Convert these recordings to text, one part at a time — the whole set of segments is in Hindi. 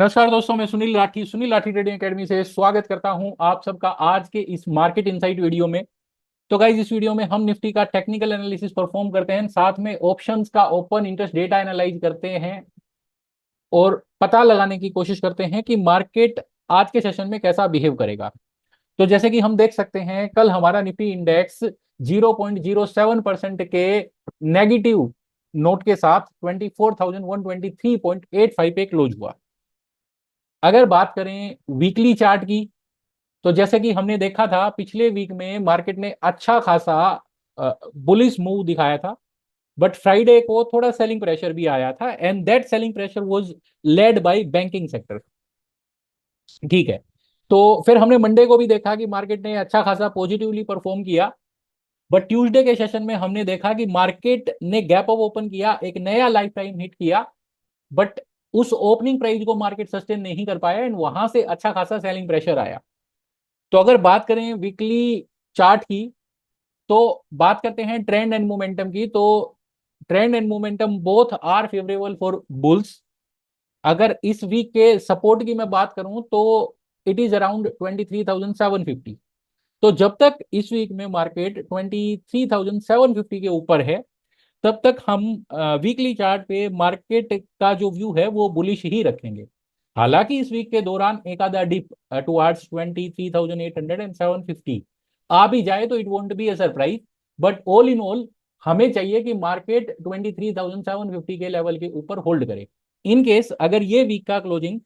नमस्कार दोस्तों, मैं सुनील लाठी ट्रेडिंग एकेडमी से स्वागत करता हूं आप सबका आज के इस मार्केट इनसाइट वीडियो में। तो गाइज, इस वीडियो में हम निफ्टी का टेक्निकल एनालिसिस परफॉर्म करते हैं, साथ में ऑप्शंस का ओपन इंटरेस्ट डेटा एनालाइज करते हैं और पता लगाने की कोशिश करते हैं कि मार्केट आज के सेशन में कैसा बिहेव करेगा। तो जैसे कि हम देख सकते हैं, कल हमारा निफ्टी इंडेक्स 0.07% के नेगेटिव नोट के साथ 24,123.85 पे क्लोज हुआ। अगर बात करें वीकली चार्ट की, तो जैसे कि हमने देखा था पिछले वीक में मार्केट ने अच्छा खासा बुलिश मूव दिखाया था, बट फ्राइडे को थोड़ा सेलिंग प्रेशर भी आया था and that selling pressure was led by banking sector. ठीक है। तो फिर हमने मंडे को भी देखा कि मार्केट ने अच्छा खासा पॉजिटिवली परफॉर्म किया, बट ट्यूसडे के सेशन में हमने देखा कि मार्केट ने गैप अप ओपन किया, एक नया लाइफ टाइम हिट किया, बट उस ओपनिंग प्राइस को मार्केट सस्टेन नहीं कर पाया एंड वहां से अच्छा खासा सेलिंग प्रेशर आया। तो अगर बात करें वीकली चार्ट की, तो बात करते हैं ट्रेंड एंड मोमेंटम की। तो trend and momentum both are favourable for bulls. अगर इस वीक के सपोर्ट की मैं बात करूं तो इट इज अराउंड 23,750। तो जब तक इस वीक में मार्केट 23,750 के ऊपर है, तब तक हम वीकली चार्ट पे मार्केट का जो व्यू है वो बुलिश ही रखेंगे। हालांकि इस वीक के दौरान एक आधा डिप टुवर्ड्स 23,800 एंड 750 आ भी जाए तो it won't be a surprise, but all in all हमें चाहिए कि मार्केट 23,750 के लेवल के ऊपर होल्ड करे। इन केस अगर ये वीक का क्लोजिंग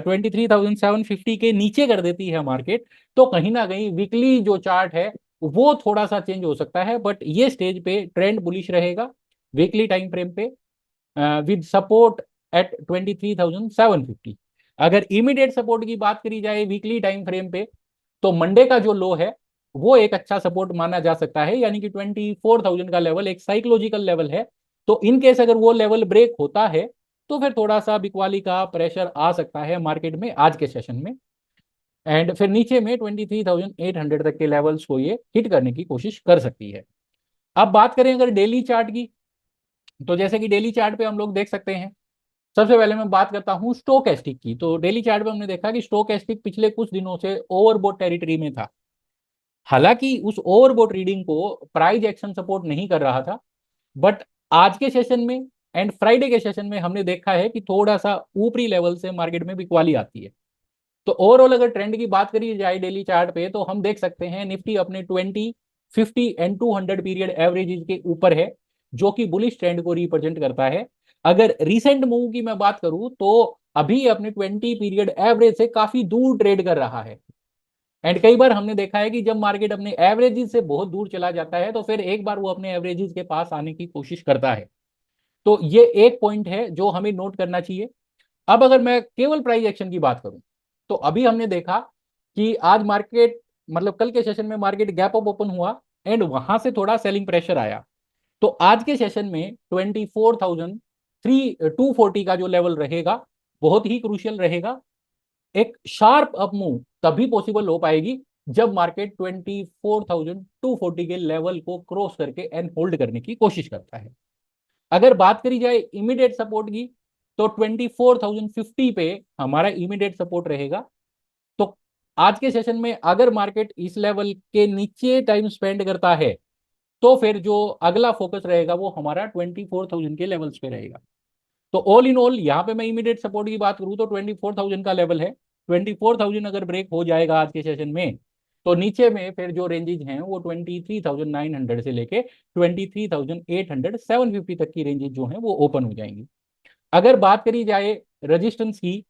23,750 के नीचे कर देती है मार्केट, तो कहीं ना कहीं वीकली जो चार्ट है वो थोड़ा सा चेंज हो सकता है, बट ये स्टेज पे ट्रेंड बुलिश रहेगा वीकली टाइम फ्रेम पे विद सपोर्ट एट 23,750। अगर इमीडिएट सपोर्ट की बात करी जाए वीकली टाइम फ्रेम पे, तो मंडे का जो लो है वो एक अच्छा सपोर्ट माना जा सकता है, यानी कि 24,000 का लेवल एक साइकोलॉजिकल लेवल है। तो इन केस अगर वो लेवल ब्रेक होता है, तो फिर थोड़ा सा बिकवाली का प्रेशर आ सकता है मार्केट में आज के सेशन में, एंड फिर नीचे में 23,800 तक के लेवल्स को ये हिट करने की कोशिश कर सकती है। अब बात करें अगर डेली चार्ट की, तो जैसे कि डेली चार्ट पे हम लोग देख सकते हैं, सबसे पहले मैं बात करता हूं स्टोकेस्टिक की। तो डेली चार्ट पे हमने देखा कि स्टोकेस्टिक पिछले कुछ दिनों से ओवरबोट टेरिटरी में था। हालांकि उस ओवरबोट रीडिंग को प्राइस एक्शन सपोर्ट नहीं कर रहा था, बट आज के सेशन में एंड फ्राइडे के सेशन में हमने देखा है कि थोड़ा सा ऊपरी लेवल से मार्केट में बिकवाली आती है। तो ओवरऑल अगर ट्रेंड की बात करी जाए डेली चार्ट पे, तो हम देख सकते हैं निफ्टी अपने 20, 50 एंड 200 पीरियड एवरेजेस के ऊपर है, जो कि बुलिश ट्रेंड को रिप्रेजेंट करता है। अगर रीसेंट मूव की मैं बात करूं तो अभी अपने 20 पीरियड एवरेज से काफी दूर ट्रेड कर रहा है, एंड कई बार हमने देखा है कि जब मार्केट अपने एवरेजेस से बहुत दूर चला जाता है तो फिर एक बार वो अपने एवरेजेस के पास आने की कोशिश करता है। तो ये एक पॉइंट है जो हमें नोट करना चाहिए। अब अगर मैं केवल प्राइस एक्शन की बात करूं, तो अभी हमने देखा कि आज मार्केट, मतलब कल के सेशन में मार्केट गैप अप ओपन हुआ एंड वहां से थोड़ा सेलिंग प्रेशर आया। तो आज के सेशन में 24,240 का जो लेवल रहेगा बहुत ही क्रूशियल रहेगा। एक शार्प अप मूव तभी पॉसिबल हो पाएगी जब मार्केट 24,240 के लेवल को क्रॉस करके एंड होल्ड करने की कोशिश करता है। अगर बात करी जाए इमीडिएट सपोर्ट की, तो 24,050 पे हमारा इमीडिएट सपोर्ट रहेगा। तो आज के सेशन में अगर मार्केट इस लेवल के नीचे टाइम स्पेंड करता है, तो फिर जो अगला फोकस रहेगा वो हमारा 24,000 के लेवल्स पे रहेगा। तो ऑल इन ऑल यहाँ पे मैं इमीडिएट सपोर्ट की बात करूँ तो 24,000 का लेवल है। 24,000 अगर ब्रेक हो जाएगा आज के सेशन में, तो नीचे में फिर जो रेंजेज हैं वो 23,900 से लेके 23,800, 750 तक की रेंजेज जो हैं वो ओपन हो जाएंगी। अगर बात करी जाए रेजिस्टेंस की,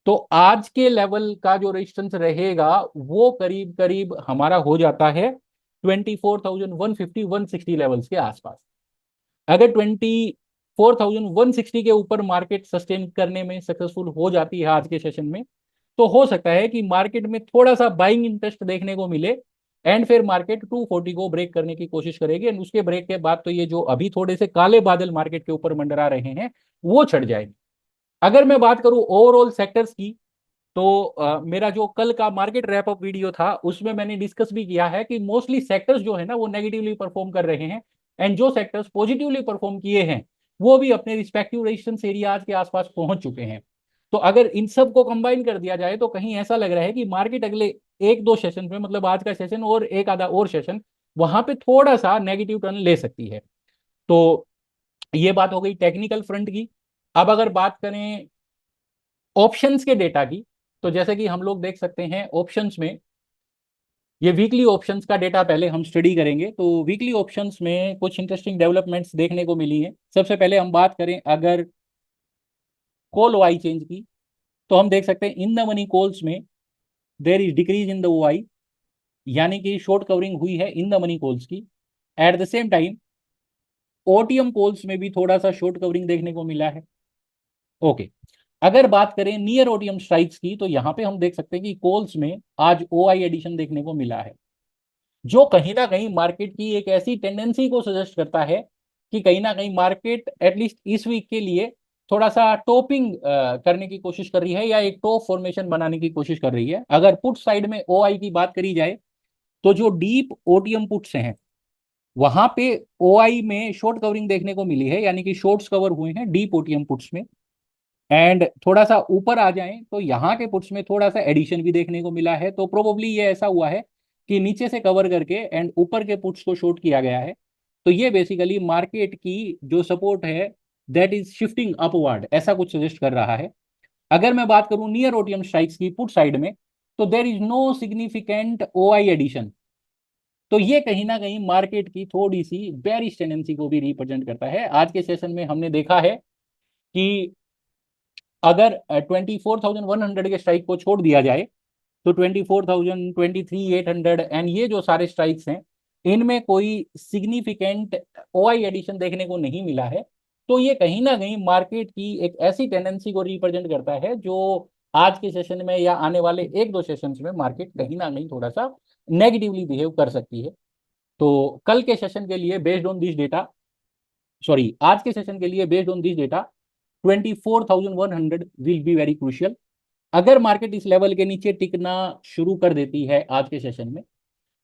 तो आज के लेवल का जो रेजिस्टेंस रहेगा वो करीब करीब हमारा हो जाता है 24,150, 160 लेवल्स के आसपास। अगर 24,160 के ऊपर मार्केट सस्टेन करने में सक्सेसफुल हो जाती है आज के सेशन में, तो हो सकता है कि मार्केट में थोड़ा सा बाइंग इंटरेस्ट देखने को मिले एंड फिर मार्केट 240 को ब्रेक करने की कोशिश करेगी एंड उसके ब्रेक के बाद तो ये जो अभी थोड़े से काले बादल मार्केट के ऊपर मंडरा रहे हैं वो छट जाएंगे। अगर मैं बात करूं ओवरऑल सेक्टर्स की, तो मेरा जो कल का मार्केट रैप अप वीडियो था उसमें मैंने डिस्कस भी किया है कि मोस्टली सेक्टर्स जो है ना वो नेगेटिवली परफॉर्म कर रहे हैं, एंड जो सेक्टर्स पॉजिटिवली परफॉर्म किए हैं वो भी अपने रिस्पेक्टिव रेजिस्टेंस एरियाज के आसपास पहुंच चुके हैं। तो अगर इन सब को कंबाइन कर दिया जाए तो कहीं ऐसा लग रहा है कि मार्केट अगले एक दो सेशन में, मतलब आज का सेशन और एक आधा और सेशन, वहां पे थोड़ा सा नेगेटिव टर्न ले सकती है। तो ये बात हो गई टेक्निकल फ्रंट की। अब अगर बात करें ऑप्शंस के डेटा की, तो जैसे कि हम लोग देख सकते हैं ऑप्शंस में, ये वीकली ऑप्शंस का डेटा पहले हम स्टडी करेंगे। तो वीकली ऑप्शंस में कुछ इंटरेस्टिंग डेवलपमेंट्स देखने को मिली है। सबसे पहले हम बात करें अगर कॉल वाई चेंज की, तो हम देख सकते हैं इन द मनी कॉल्स में there is decrease in the वाई, यानी कि शॉर्ट कवरिंग हुई है इन द मनी कॉल्स की। At the same time OTM calls में भी थोड़ा सा शॉर्ट कवरिंग देखने को मिला है। ओके, अगर बात करें नियर ओटीएम स्ट्राइक्स की, तो यहां पे हम देख सकते हैं कि कॉल्स में आज ओआई एडिशन देखने को मिला है, जो कहीं ना कहीं मार्केट की एक ऐसी टेंडेंसी को सजेस्ट करता है कि कहीं ना कहीं मार्केट एटलीस्ट इस वीक के लिए थोड़ा सा टॉपिंग करने की कोशिश कर रही है, या एक टॉप फॉर्मेशन बनाने की कोशिश कर रही है। अगर पुट साइड में ओआई की बात करी जाए, तो जो डीप ओटीएम पुट्स हैं वहां पे ओआई में शॉर्ट कवरिंग देखने को मिली है, यानी कि शॉर्ट्स कवर हुए हैं डीप ओटीएम पुट्स में। एंड थोड़ा सा ऊपर आ जाएं तो यहाँ के पुट्स में थोड़ा सा एडिशन भी देखने को मिला है। तो प्रोबेबली ये ऐसा हुआ है कि नीचे से कवर करके एंड ऊपर के पुट्स को शॉर्ट किया गया है। तो ये बेसिकली मार्केट की जो सपोर्ट है दैट इज शिफ्टिंग अपवर्ड, ऐसा कुछ सजेस्ट कर रहा है। अगर मैं बात करूं नियर ओटीएम स्ट्राइक्स की पुट साइड में, तो there is no significant OI addition. तो ये कहीं ना कहीं मार्केट की थोड़ी सी बेरिश टेंडेंसी को भी रिप्रेजेंट करता है। आज के सेशन में हमने देखा है कि अगर 24,100 के स्ट्राइक को छोड़ दिया जाए, तो 24,000, 23,800 एंड ये जो सारे स्ट्राइक्स हैं, इनमें कोई सिग्निफिकेंट ओआई एडिशन देखने को नहीं मिला है। तो ये कहीं ना कहीं मार्केट की एक ऐसी टेंडेंसी को रिप्रेजेंट करता है जो आज के सेशन में या आने वाले एक दो सेशंस में मार्केट कहीं ना कहीं थोड़ा सा नेगेटिवली बिहेव कर सकती है। तो कल के सेशन के लिए based on this data, sorry आज के सेशन के लिए based on this data, 24,100 will be very crucial. अगर मार्केट इस लेवल के नीचे टिकना शुरू कर देती है आज के सेशन में,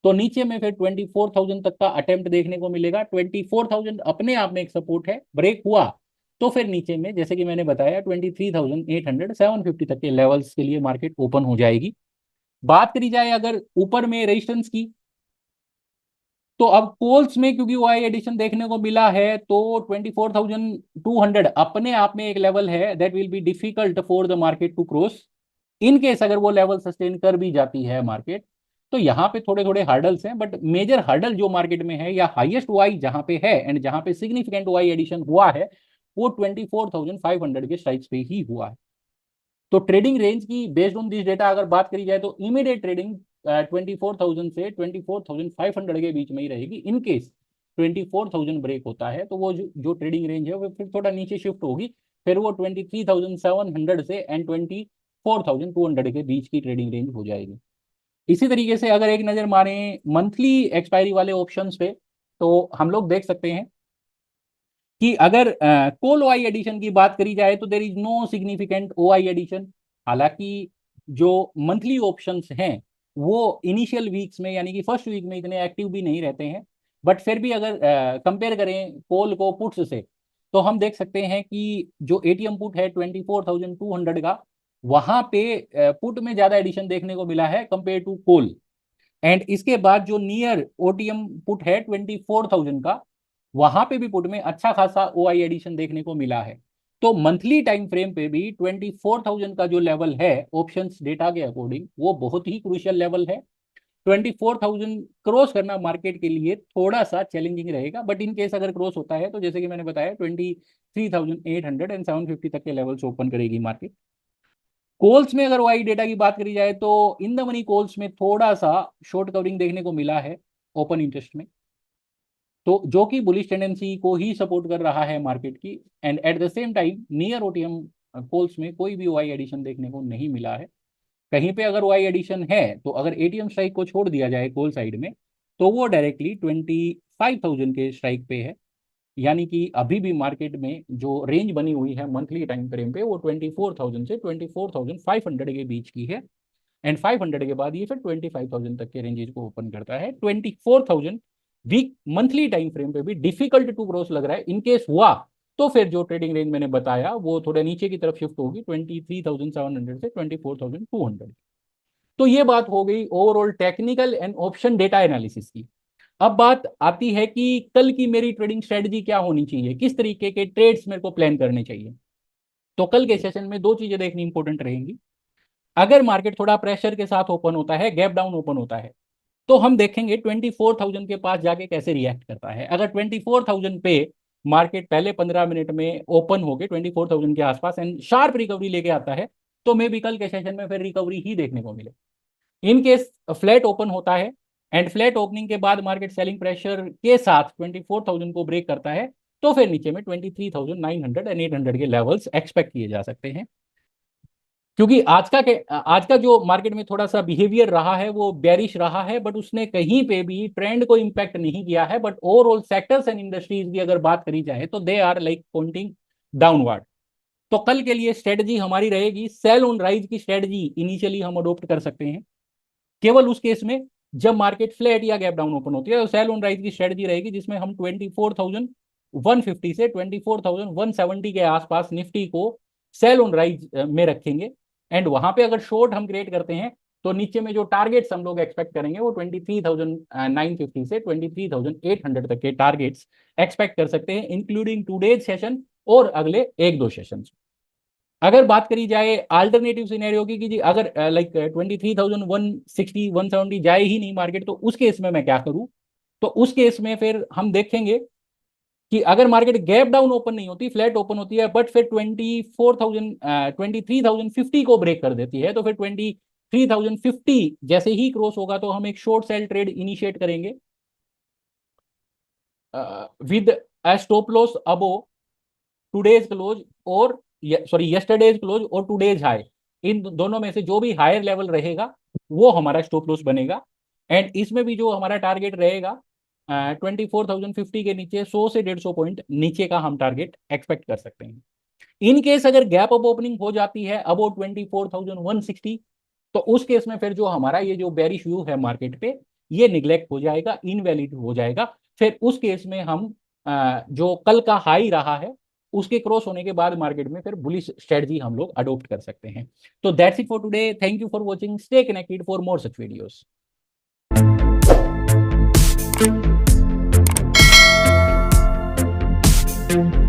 तो नीचे में फिर 24,000 तक का अटेम्प्ट देखने को मिलेगा। 24,000 अपने आप में एक सपोर्ट है, ब्रेक हुआ तो फिर नीचे में जैसे कि मैंने बताया 23,800, 750 तक के लेवल्स के लिए मार्केट ओपन हो जाएगी। बात करी जाए अगर ऊपर में रेजिस्टेंस की, तो अब कॉल्स में क्योंकि वाई एडिशन देखने को मिला है, तो 24,200 अपने आप में एक लेवल है that will be difficult for the market to cross. In case अगर वो लेवल सस्टेन कर भी जाती है मार्केट, तो यहाँ पे थोड़े थोड़े हर्डल्स हैं, बट मेजर हर्डल जो मार्केट में है या हाईएस्ट वाई जहां पे है एंड जहां पे सिग्निफिकेंट वाई एडिशन हुआ है, वो 24,500 के स्ट्राइक्स पे ही हुआ है। तो ट्रेडिंग रेंज की बेस्ड ऑन दिस डेटा अगर बात करी जाए, तो इमीडिएट ट्रेडिंग 24,000 से 24,500 के बीच में ही रहेगी। इन केस 24,000 ब्रेक होता है, तो वो जो ट्रेडिंग रेंज है वो फिर थोड़ा नीचे शिफ्ट होगी। फिर वो 23,700 से एंड 24,200 के बीच की ट्रेडिंग रेंज हो जाएगी। इसी तरीके से अगर एक नजर मारें मंथली एक्सपायरी वाले ऑप्शंस पे, तो हम लोग देख सकते हैं कि अगर कोल ओआई एडिशन की बात करी जाए, तो there is no significant OI addition. हालांकि जो मंथली ऑप्शंस हैं वो इनिशियल वीक्स में, यानी कि फर्स्ट वीक में इतने एक्टिव भी नहीं रहते हैं, बट फिर भी अगर कंपेयर करें कोल को पुट्स से, तो हम देख सकते हैं कि जो एटीएम पुट है 24,200 का, वहां पे पुट में ज्यादा एडिशन देखने को मिला है कंपेयर टू कोल। एंड इसके बाद जो नियर ओटीएम पुट है 24,000 का, वहां पे भी पुट में अच्छा खासा ओआई एडिशन देखने को मिला है। तो मंथली टाइम फ्रेम पे भी 24,000 का जो लेवल है ऑप्शंस डेटा के अकॉर्डिंग, वो बहुत ही क्रूशियल लेवल है। 24,000 क्रॉस करना मार्केट के लिए थोड़ा सा चैलेंजिंग रहेगा, बट इन केस अगर क्रॉस होता है तो जैसे कि मैंने बताया 23,800 एंड 750 तक के लेवल्स ओपन करेगी मार्केट। कॉल्स में अगर वाई डेटा की बात करी जाए, तो इन द मनी कॉल्स में थोड़ा सा शॉर्ट कवरिंग देखने को मिला है ओपन इंटरेस्ट में, तो जो कि बुलिश टेंडेंसी को ही सपोर्ट कर रहा है मार्केट की। And eight the same time near OTM calls में कोई भी वाई एडिशन देखने को नहीं मिला है। कहीं पे अगर वाई एडिशन है, तो अगर एटीएम स्ट्राइक को छोड़ दिया जाए कॉल साइड में, तो वो डायरेक्टली 25,000 के स्ट्राइक पे है। यानी कि अभी भी मार्केट में जो रेंज बनी हुई है मंथली टाइम फ्रेम पे, वो 24,000 से 24,500 के बीच की है। एंड 500 के बाद ये फिर 25,000 तक के रेंजेस को ओपन करता है। 24,000 वीक मंथली टाइम फ्रेम पे भी डिफिकल्ट टू क्रॉस लग रहा है। इनकेस हुआ तो फिर जो ट्रेडिंग रेंज मैंने बताया वो थोड़ा नीचे की तरफ शिफ्ट होगी 23,700 से 24,200। तो ये बात हो गई overall technical and option data analysis की। अब बात आती है कि कल की मेरी ट्रेडिंग स्ट्रेटजी क्या होनी चाहिए, किस तरीके के ट्रेड्स मेरे को प्लान करने चाहिए। तो कल के सेशन में दो चीजें देखनी इंपॉर्टेंट रहेंगी। अगर मार्केट थोड़ा प्रेशर के साथ ओपन होता है, गैप डाउन ओपन होता है, तो हम देखेंगे 24,000 के पास जाके कैसे रिएक्ट करता है। अगर 24,000 पे मार्केट पहले 15 मिनट में ओपन होके 24,000 के आसपास एंड शार्प रिकवरी लेके आता है, तो मे भी कल के सेशन में फिर रिकवरी ही देखने को मिले। इन केस फ्लैट ओपन होता है एंड फ्लैट ओपनिंग के बाद मार्केट सेलिंग प्रेशर के साथ 24,000 को ब्रेक करता है, तो फिर नीचे में 23,900 एंड 800 के लेवल्स एक्सपेक्ट किए जा सकते हैं। क्योंकि आज का जो मार्केट में थोड़ा सा बिहेवियर रहा है वो बेरिश रहा है, बट उसने कहीं पे भी ट्रेंड को इंपैक्ट नहीं किया है। But overall sectors and industries की अगर बात करी जाए तो they are like pointing downward. तो कल के लिए स्ट्रेटजी हमारी रहेगी सेल ऑन राइज की स्ट्रेटजी इनिशियली हम अडोप्ट कर सकते हैं केवल उस केस में जब मार्केट फ्लैट या गैप डाउन ओपन होती है। तो सेल ऑन राइज की स्ट्रेटजी रहेगी जिसमें हम 24,150 से 24,170 के आसपास निफ्टी को सेल ऑन राइज में रखेंगे। एंड वहां पे अगर शॉर्ट हम क्रिएट करते हैं तो नीचे में जो टारगेट्स हम लोग एक्सपेक्ट करेंगे वो 23,950 से 23,800 तक के टारगेट्स एक्सपेक्ट कर सकते हैं, इंक्लूडिंग टूडेज सेशन और अगले एक दो सेशन। अगर बात करी जाए अल्टरनेटिव सिनेरियो की कि जी अगर लाइक 23,160 170 जाए ही नहीं मार्केट, तो उस केस में मैं क्या करूं। तो उस केस में फिर हम देखेंगे कि अगर मार्केट गैप डाउन ओपन नहीं होती, फ्लैट ओपन होती है, बट फिर 23,050 को ब्रेक कर देती है, तो फिर 23,050 जैसे ही क्रॉस होगा तो हम एक शॉर्ट सेल ट्रेड इनिशिएट करेंगे with a stop loss above today's close और सॉरी यस्टरडेज क्लोज और टुडेज हाई। इन दोनों में से जो भी हायर लेवल रहेगा वो हमारा स्टॉप लॉस बनेगा। एंड इसमें भी जो हमारा टारगेट रहेगा 24,050 के नीचे 100 से 150 पॉइंट नीचे का हम टारगेट एक्सपेक्ट कर सकते हैं। इन केस अगर गैप अप ओपनिंग हो जाती है अबाउट 24,160, तो उस केस में फिर जो हमारा ये जो बेरिश व्यू है मार्केट पे ये निग्लेक्ट हो जाएगा, इनवैलिड हो जाएगा। फिर उस केस में हम जो कल का हाई रहा है उसके क्रॉस होने के बाद मार्केट में फिर बुलिश स्ट्रेटजी हम लोग अडॉप्ट कर सकते हैं। तो that's it for today. Thank you for watching. Stay connected for more such videos. Thank you.